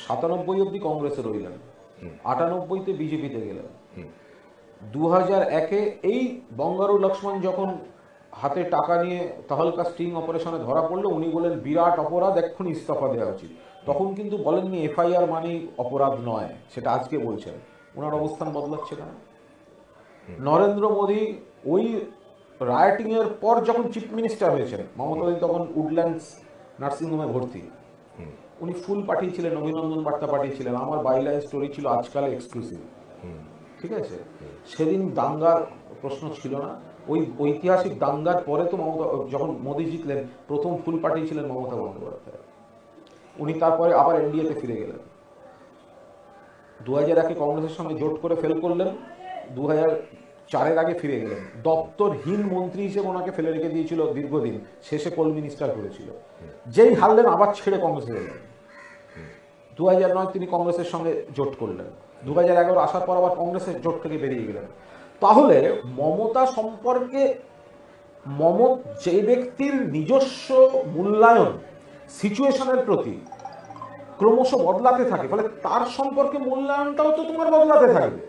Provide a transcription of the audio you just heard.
97 অব্দি কংগ্রেসে রইলেন, 98-তে বিজেপিতে গেলেন। 2001-এ এই বঙ্গারু লক্ষ্মণ যখন হাতে টাকা নিয়ে তাহলকা স্টিং অপারেশনে ধরা পড়লো, উনি বলেন বিরাট অপরাধ, এক্ষুনি ইস্তফা দেওয়া উচিত। তখন কিন্তু বলেননি এফআইআর মানেই অপরাধ নয়, সেটা আজকে বলছেন। ওনার অবস্থান বদলাচ্ছে না। নরেন্দ্র মোদী ওই রাইটিং এর পর যখন চিফ মিনিস্টার হয়েছেন, মমতা দি তখন উডল্যান্ডস নার্সিংহোমে ভর্তি, উনি ফুল পাঠিয়েছিলেন, অভিনন্দন বার্তা পাঠিয়েছিলেন। আমার বাইলাইন স্টোরি ছিল আজকাল এক্সক্লুসিভ, ঠিক আছে? সেদিন দাঙ্গার প্রশ্ন ছিল না। ওই ঐতিহাসিক দাঙ্গার পরে তো মমতা, যখন মোদী জিতলেন, প্রথম ফুল পাঠিয়েছিলেন মমতা বন্দ্যোপাধ্যায়। উনি তারপরে আবার এনডিএতে ফিরে গেলেন। 2001-এ কংগ্রেসের সঙ্গে জোট করে ফেল করলেন, 2004-এর আগে ফিরে গেলেন। দপ্তরহীন মন্ত্রী হিসেবে ওনাকে ফেলে রেখে দিয়েছিল দীর্ঘদিন, শেষে কোল মিনিস্টার করেছিল। যেই হারলেন আবার ছেড়ে কংগ্রেসে গেলেন। 2009 তিনি কংগ্রেসের সঙ্গে জোট করলেন, 2011 আসার পর আবার কংগ্রেসের জোট থেকে বেরিয়ে গেলেন। তাহলে মমতা সম্পর্কে যে ব্যক্তির নিজস্ব মূল্যায়ন সিচুয়েশনের প্রতি ক্রমশ বদলাতে থাকে, ফলে তার সম্পর্কে মূল্যায়নটাও তো তোমার বদলাতে থাকবে।